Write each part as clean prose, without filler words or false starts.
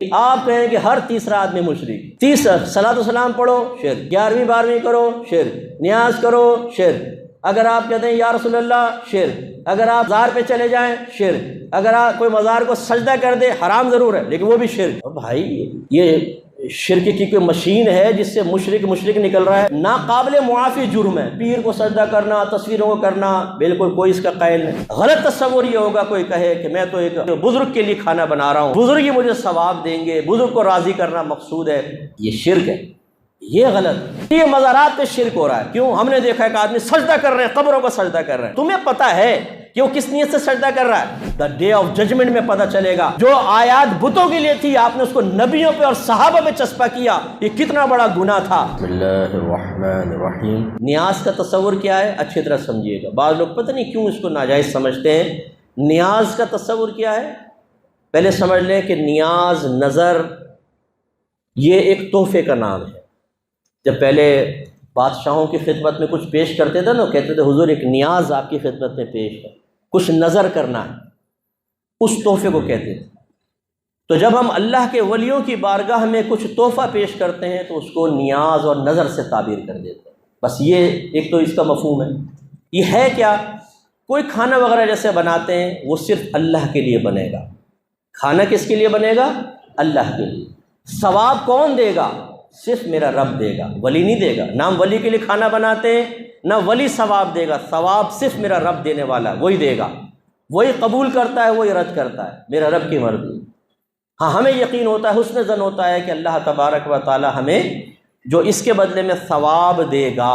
آپ کہیں کہ ہر تیسرا آدمی مشرک، صلاۃ و سلام پڑھو شرک، 11ویں 12ویں کرو شرک، نیاز کرو شرک، اگر آپ کہتے ہیں یا رسول اللہ شرک، اگر آپ مزار پہ چلے جائیں شرک، اگر آپ کوئی مزار کو سجدہ کر دے حرام ضرور ہے لیکن وہ بھی شرک۔ بھائی یہ شرک کی کوئی مشین ہے جس سے مشرک نکل رہا ہے، ناقابل معافی جرم ہے۔ پیر کو سجدہ کرنا، تصویروں کو کرنا، بالکل کوئی اس کا قائل نہیں۔ غلط تصور یہ ہوگا کوئی کہے کہ میں تو ایک بزرگ کے لیے کھانا بنا رہا ہوں، بزرگ ہی مجھے ثواب دیں گے، بزرگ کو راضی کرنا مقصود ہے، یہ شرک ہے، یہ غلط۔ یہ مزارات پہ شرک ہو رہا ہے۔ کیوں؟ ہم نے دیکھا ہے کہ آدمی سجدہ کر رہے ہیں، قبروں کو سجدہ کر رہے ہیں، تمہیں پتہ ہے کہ وہ کس نیت سے سجدہ کر رہا ہے؟ دا ڈے آف ججمنٹ میں پتہ چلے گا۔ جو آیات بتوں کے لیے تھی آپ نے اس کو نبیوں پہ اور صحابہ پہ چسپا کیا، یہ کتنا بڑا گناہ تھا۔ بسم اللہ الرحمن الرحیم۔ نیاز کا تصور کیا ہے اچھی طرح سمجھیے گا۔ بعض لوگ پتہ نہیں کیوں اس کو ناجائز سمجھتے ہیں۔ نیاز کا تصور کیا ہے پہلے سمجھ لیں کہ نیاز، نظر، یہ ایک تحفے کا نام ہے۔ جب پہلے بادشاہوں کی خدمت میں کچھ پیش کرتے تھے نا، کہتے تھے حضور ایک نیاز آپ کی خدمت میں پیش ہے، کچھ نظر کرنا ہے، اس تحفے کو کہتے تھے۔ تو جب ہم اللہ کے ولیوں کی بارگاہ میں کچھ تحفہ پیش کرتے ہیں تو اس کو نیاز اور نظر سے تعبیر کر دیتے ہیں۔ بس یہ ایک تو اس کا مفہوم ہے۔ یہ ہے کیا؟ کوئی کھانا وغیرہ جیسے بناتے ہیں وہ صرف اللہ کے لیے بنے گا۔ کھانا کس کے لیے بنے گا؟ اللہ کے لیے۔ ثواب کون دے گا؟ صرف میرا رب دے گا، ولی نہیں دے گا۔ نام ولی کے لیے کھانا بناتے ہیں، نہ ولی ثواب دے گا، ثواب صرف میرا رب دینے والا وہی دے گا، وہی قبول کرتا ہے، وہی رد کرتا ہے، میرا رب کی مرضی۔ ہاں ہمیں یقین ہوتا ہے، حسن ظن ہوتا ہے کہ اللہ تبارک و تعالی ہمیں جو اس کے بدلے میں ثواب دے گا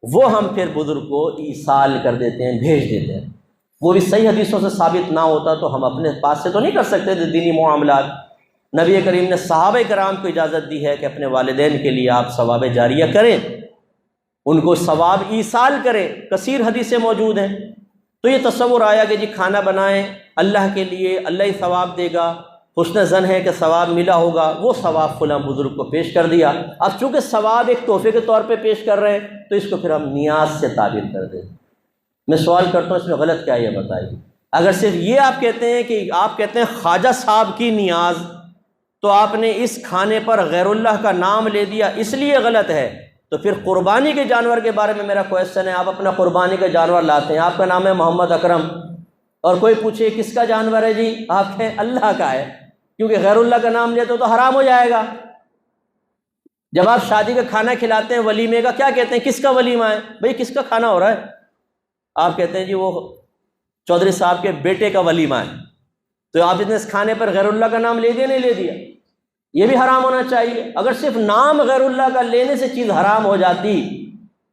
وہ ہم پھر بزرگ کو ایصال کر دیتے ہیں، بھیج دیتے ہیں۔ وہ بھی صحیح حدیثوں سے ثابت نہ ہوتا تو ہم اپنے پاس سے تو نہیں کر سکتے تھے دینی معاملات۔ نبی کریم نے صحابہ کرام کو اجازت دی ہے کہ اپنے والدین کے لیے آپ ثواب جاریہ کریں، ان کو ثواب ایصال کریں، کثیر حدیثیں موجود ہیں۔ تو یہ تصور آیا کہ جی کھانا بنائیں اللہ کے لیے، اللہ ہی ثواب دے گا، حسن ظن ہے کہ ثواب ملا ہوگا، وہ ثواب فلاں بزرگ کو پیش کر دیا۔ اب چونکہ ثواب ایک تحفے کے طور پہ پیش کر رہے ہیں تو اس کو پھر ہم نیاز سے تعبیر کر دیں۔ میں سوال کرتا ہوں اس میں غلط کیا ہے یہ بتائیے۔ اگر صرف یہ آپ کہتے ہیں کہ آپ کہتے ہیں خواجہ صاحب کی نیاز، تو آپ نے اس کھانے پر غیر اللہ کا نام لے دیا، اس لیے غلط ہے۔ تو پھر قربانی کے جانور کے بارے میں میرا کویسچن ہے، آپ اپنا قربانی کا جانور لاتے ہیں، آپ کا نام ہے محمد اکرم، اور کوئی پوچھے کس کا جانور ہے جی، آپ کہیں اللہ کا ہے، کیونکہ غیر اللہ کا نام لیتے تو حرام ہو جائے گا۔ جب آپ شادی کا کھانا کھلاتے ہیں ولیمے کا، کیا کہتے ہیں کس کا ولیمہ ہے؟ بھئی کس کا کھانا ہو رہا ہے؟ آپ کہتے ہیں جی وہ چودھری صاحب کے بیٹے کا ولیمہ ہے۔ تو آپ نے اس کھانے پر غیر اللہ کا نام لے دیا نہیں لے دیا؟ یہ بھی حرام ہونا چاہیے۔ اگر صرف نام غیر اللہ کا لینے سے چیز حرام ہو جاتی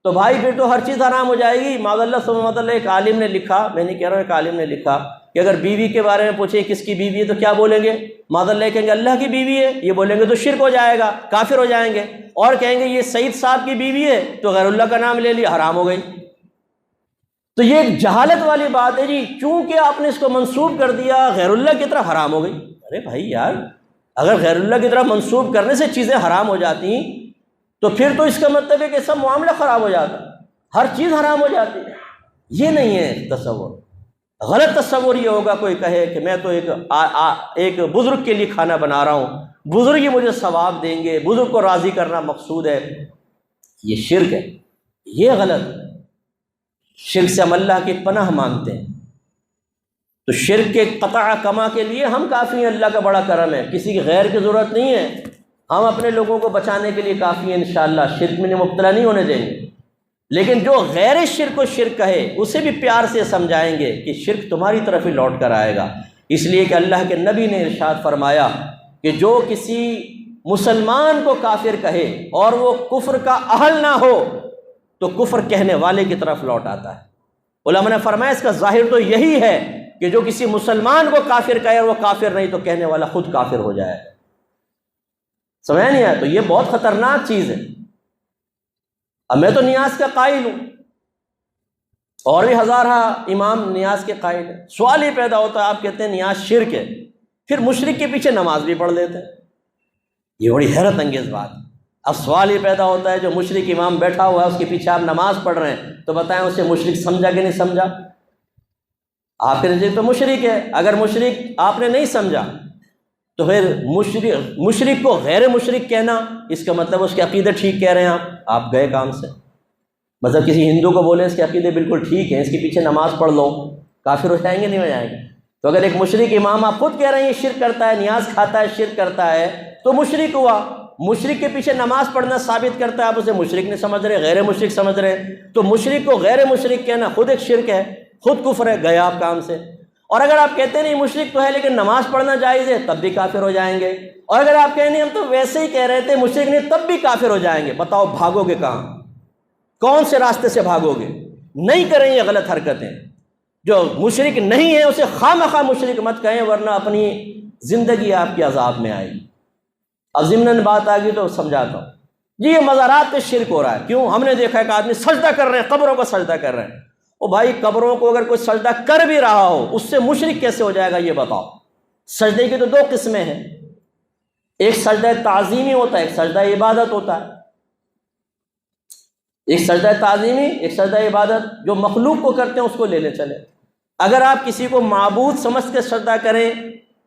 تو بھائی پھر تو ہر چیز حرام ہو جائے گی۔ معاذ اللہ سبحانہ اللہ، ایک عالم نے لکھا، میں نہیں کہہ رہا ہوں، ایک عالم نے لکھا کہ اگر بیوی کے بارے میں پوچھیں کس کی بیوی ہے تو کیا بولیں گے؟ معاذ اللہ کہیں گے اللہ کی بیوی ہے، یہ بولیں گے تو شرک ہو جائے گا، کافر ہو جائیں گے۔ اور کہیں گے یہ سعید صاحب کی بیوی ہے تو غیر اللہ کا نام لے لیا، حرام ہو گئی۔ تو یہ ایک جہالت والی بات ہے جی، چونکہ آپ نے اس کو منسوب کر دیا غیر اللہ کی طرف، حرام ہو گئی۔ ارے بھائی یار، اگر غیر اللہ کی طرف منسوب کرنے سے چیزیں حرام ہو جاتی تو پھر تو اس کا مطلب ہے کہ سب معاملہ خراب ہو جاتا، ہر چیز حرام ہو جاتی۔ یہ نہیں ہے تصور۔ غلط تصور یہ ہوگا کوئی کہے کہ میں تو ایک بزرگ کے لیے کھانا بنا رہا ہوں، بزرگ ہی مجھے ثواب دیں گے، بزرگ کو راضی کرنا مقصود ہے، یہ شرک ہے، یہ غلط۔ شرک سے ہم اللہ کی پناہ مانگتے ہیں۔ تو شرک کے قطع کما کے لیے ہم کافی ہیں، اللہ کا بڑا کرم ہے، کسی کی غیر کی ضرورت نہیں ہے، ہم اپنے لوگوں کو بچانے کے لیے کافی ہیں، انشاءاللہ شرک میں مبتلا نہیں ہونے دیں گے۔ لیکن جو غیر شرک کو شرک کہے اسے بھی پیار سے سمجھائیں گے کہ شرک تمہاری طرف ہی لوٹ کر آئے گا، اس لیے کہ اللہ کے نبی نے ارشاد فرمایا کہ جو کسی مسلمان کو کافر کہے اور وہ کفر کا اہل نہ ہو تو کفر کہنے والے کی طرف لوٹ آتا ہے۔ علماء نے فرمایا اس کا ظاہر تو یہی ہے کہ جو کسی مسلمان کو کافر کہے اور وہ کافر نہیں تو کہنے والا خود کافر ہو جائے۔ سمجھ نہیں آیا؟ تو یہ بہت خطرناک چیز ہے۔ اب میں تو نیاز کا قائل ہوں، اور بھی ہزارہ امام نیاز کے قائل ہیں۔ سوال ہی پیدا ہوتا ہے، آپ کہتے ہیں نیاز شرک ہے، پھر مشرک کے پیچھے نماز بھی پڑھ لیتے ہیں، یہ بڑی حیرت انگیز بات ہے۔ اب سوال ہی پیدا ہوتا ہے جو مشرک امام بیٹھا ہوا ہے اس کے پیچھے آپ نماز پڑھ رہے ہیں تو بتائیں اسے مشرک سمجھا کہ نہیں سمجھا؟ آپ کے نزدیک تو مشرک ہے۔ اگر مشرک آپ نے نہیں سمجھا تو پھر مشرک کو غیر مشرک کہنا، اس کا مطلب اس کے عقیدے ٹھیک کہہ رہے ہیں آپ گئے کام سے۔ مطلب کسی ہندو کو بولیں اس کے عقیدے بالکل ٹھیک ہیں، اس کے پیچھے نماز پڑھ لو، کافر ہو جائیں گے نہیں ہو جائیں گے؟ تو اگر ایک مشرک امام آپ خود کہہ رہے ہیں یہ شرک کرتا ہے، نیاز کھاتا ہے، شرک کرتا ہے، تو مشرک ہوا۔ مشرک کے پیچھے نماز پڑھنا ثابت کرتا ہے آپ اسے مشرک نہیں سمجھ رہے، غیر مشرک سمجھ رہے ہیں، تو مشرک کو غیر مشرک کہنا خود ایک شرک ہے، خود کفر ہے، گئے آپ کام سے۔ اور اگر آپ کہتے ہیں نہیں مشرک تو ہے لیکن نماز پڑھنا جائز ہے، تب بھی کافر ہو جائیں گے۔ اور اگر آپ کہیں نہیں ہم تو ویسے ہی کہہ رہے تھے مشرک نہیں، تب بھی کافر ہو جائیں گے۔ بتاؤ بھاگو گے کہاں؟ کون سے راستے سے بھاگو گے؟ نہیں کریں یہ غلط حرکتیں۔ جو مشرک نہیں ہے اسے خواہ مشرک مت کہیں، ورنہ اپنی زندگی آپ کی عذاب میں آئے گی۔ اب ضمناً بات آ گئی تو سمجھاتا ہوں جی، یہ مزارات پہ شرک ہو رہا ہے۔ کیوں؟ ہم نے دیکھا کہ آدمی سجدہ کر رہے ہیں، قبروں کو سجدہ کر رہے ہیں۔ او بھائی، قبروں کو اگر کوئی سجدہ کر بھی رہا ہو اس سے مشرک کیسے ہو جائے گا یہ بتاؤ؟ سجدے کی تو دو قسمیں ہیں، ایک سجدہ تعظیمی ہوتا ہے، ایک سجدہ عبادت ہوتا ہے۔ ایک سجدہ تعظیمی، ایک سجدہ عبادت۔ جو مخلوق کو کرتے ہیں اس کو لینے چلے۔ اگر آپ کسی کو معبود سمجھ کے سجدہ کریں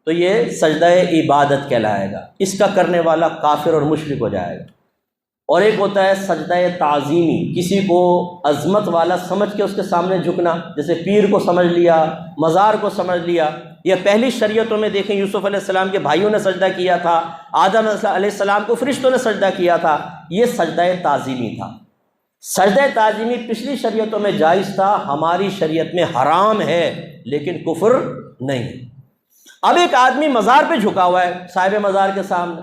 تو یہ سجدہ عبادت کہلائے گا، اس کا کرنے والا کافر اور مشرک ہو جائے گا۔ اور ایک ہوتا ہے سجدہ تعظیمی، کسی کو عظمت والا سمجھ کے اس کے سامنے جھکنا، جیسے پیر کو سمجھ لیا، مزار کو سمجھ لیا۔ یہ پہلی شریعتوں میں دیکھیں، یوسف علیہ السلام کے بھائیوں نے سجدہ کیا تھا، آدم علیہ السلام کو فرشتوں نے سجدہ کیا تھا، یہ سجدہ تعظیمی تھا۔ سجدہ تعظیمی پچھلی شریعتوں میں جائز تھا، ہماری شریعت میں حرام ہے لیکن کفر نہیں۔ اب ایک آدمی مزار پہ جھکا ہوا ہے، صاحب مزار کے سامنے،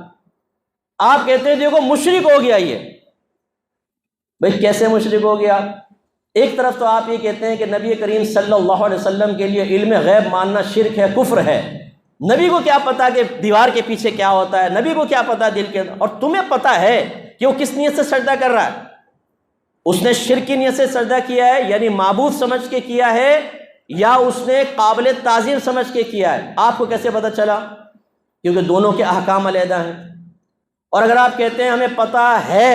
آپ کہتے ہیں دیکھو مشرک ہو گیا یہ۔ بھئی کیسے مشرک ہو گیا؟ ایک طرف تو آپ یہ کہتے ہیں کہ نبی کریم صلی اللہ علیہ وسلم کے لیے علم غیب ماننا شرک ہے، کفر ہے۔ نبی کو کیا پتا کہ دیوار کے پیچھے کیا ہوتا ہے، نبی کو کیا پتا دل کے، اور تمہیں پتا ہے کہ وہ کس نیت سے سجدہ کر رہا ہے؟ اس نے شرک کی نیت سے سجدہ کیا ہے، یعنی معبود سمجھ کے کیا ہے، یا اس نے قابل تعظیم سمجھ کے کیا ہے؟ آپ کو کیسے پتا چلا؟ کیونکہ دونوں کے احکام علیحدہ ہیں۔ اور اگر آپ کہتے ہیں ہمیں پتہ ہے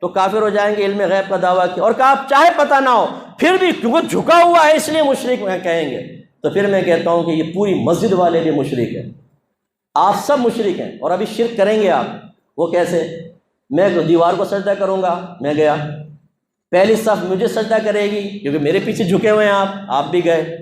تو کافر ہو جائیں گے، علم غیب کا دعویٰ کیا۔ اور کہ آپ چاہے پتہ نہ ہو پھر بھی کیونکہ جھکا ہوا ہے اس لیے مشرک کہیں گے، تو پھر میں کہتا ہوں کہ یہ پوری مسجد والے بھی مشرک ہیں، آپ سب مشرک ہیں۔ اور ابھی شرک کریں گے آپ، وہ کیسے؟ میں دیوار کو سجدہ کروں گا، میں گیا، پہلی صف مجھے سجدہ کرے گی کیونکہ میرے پیچھے جھکے ہوئے ہیں آپ بھی گئے،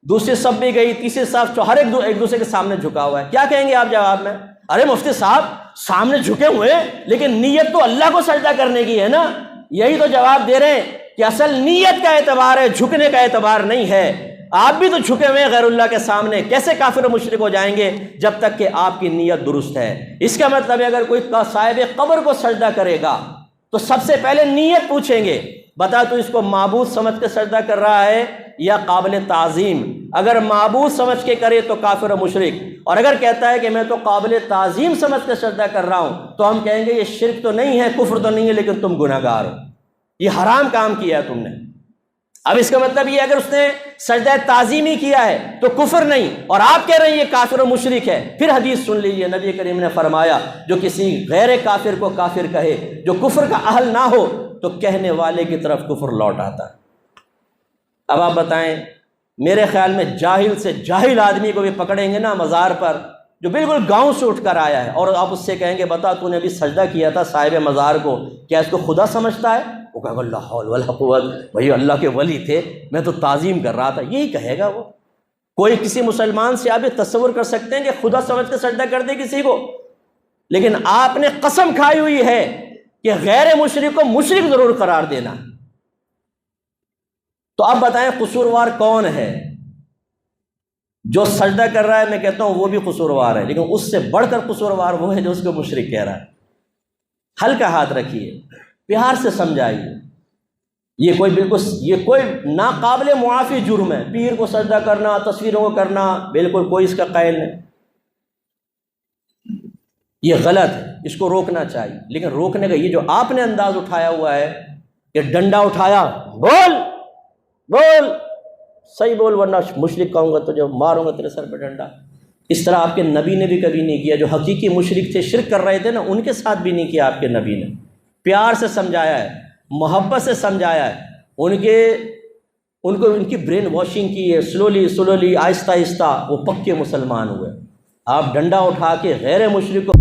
دوسری صف بھی گئی، تیسری صف، ہر ایک دوسرے کے سامنے جھکا ہوا ہے۔ کیا کہیں گے آپ جواب میں؟ ارے مفتی صاحب سامنے جھکے ہوئے لیکن نیت تو اللہ کو سجدہ کرنے کی ہے نا۔ یہی تو جواب دے رہے ہیں کہ اصل نیت کا اعتبار ہے، جھکنے کا اعتبار نہیں ہے۔ آپ بھی تو جھکے ہوئے ہیں غیر اللہ کے سامنے، کیسے کافر و مشرک ہو جائیں گے جب تک کہ آپ کی نیت درست ہے؟ اس کا مطلب ہے اگر کوئی صاحب قبر کو سجدہ کرے گا تو سب سے پہلے نیت پوچھیں گے، بتا تو اس کو معبود سمجھ کے سجدہ کر رہا ہے یا قابل تعظیم؟ اگر معبود سمجھ کے کرے تو کافر و مشرک، اور اگر کہتا ہے کہ میں تو قابل تعظیم سمجھ کے سجدہ کر رہا ہوں تو ہم کہیں گے یہ شرک تو نہیں ہے، کفر تو نہیں ہے، لیکن تم گناہ گار ہو، یہ حرام کام کیا ہے تم نے۔ اب اس کا مطلب یہ اگر اس نے سجدہ تعظیمی کیا ہے تو کفر نہیں، اور آپ کہہ رہے ہیں یہ کافر و مشرک ہے۔ پھر حدیث سن لیجیے، نبی کریم نے فرمایا جو کسی غیر کافر کو کافر کہے، جو کفر کا اہل نہ ہو، تو کہنے والے کی طرف کفر لوٹ آتا ہے۔ اب آپ بتائیں، میرے خیال میں جاہل سے جاہل آدمی کو بھی پکڑیں گے نا مزار پر، جو بالکل گاؤں سے اٹھ کر آیا ہے، اور آپ اس سے کہیں گے بتا تو نے ابھی سجدہ کیا تھا صاحب مزار کو، کیا اس کو خدا سمجھتا ہے؟ وہ کہے گا لا حول ولا قوت، بھائی اللہ کے ولی تھے، میں تو تعظیم کر رہا تھا، یہی کہے گا وہ۔ کوئی کسی مسلمان سے آپ تصور کر سکتے ہیں کہ خدا سمجھ کے سجدہ کر دے کسی کو؟ لیکن آپ نے قسم کھائی ہوئی ہے کہ غیر مشرک کو مشرک ضرور قرار دینا۔ تو اب بتائیں قصوروار کون ہے؟ جو سجدہ کر رہا ہے میں کہتا ہوں وہ بھی قصوروار ہے، لیکن اس سے بڑھ کر قصوروار وہ ہے جو اس کو مشرک کہہ رہا ہے۔ ہلکا ہاتھ رکھیے، پیار سے سمجھائیے، یہ کوئی ناقابل معافی جرم ہے۔ پیر کو سجدہ کرنا، تصویروں کو کرنا، بالکل کوئی اس کا قائل نہیں، یہ غلط ہے، اس کو روکنا چاہیے۔ لیکن روکنے کا یہ جو آپ نے انداز اٹھایا ہوا ہے کہ ڈنڈا اٹھایا، بول صحیح بول ورنہ مشرک کہوں گا تو جو ماروں گا تیرے سر پہ ڈنڈا، اس طرح آپ کے نبی نے بھی کبھی نہیں کیا۔ جو حقیقی مشرک تھے، شرک کر رہے تھے نا، ان کے ساتھ بھی نہیں کیا آپ کے نبی نے۔ پیار سے سمجھایا ہے، محبت سے سمجھایا ہے، ان کی برین واشنگ کی ہے، سلولی آہستہ آہستہ وہ پکے مسلمان ہوئے۔ آپ ڈنڈا اٹھا کے غیر مشرک کو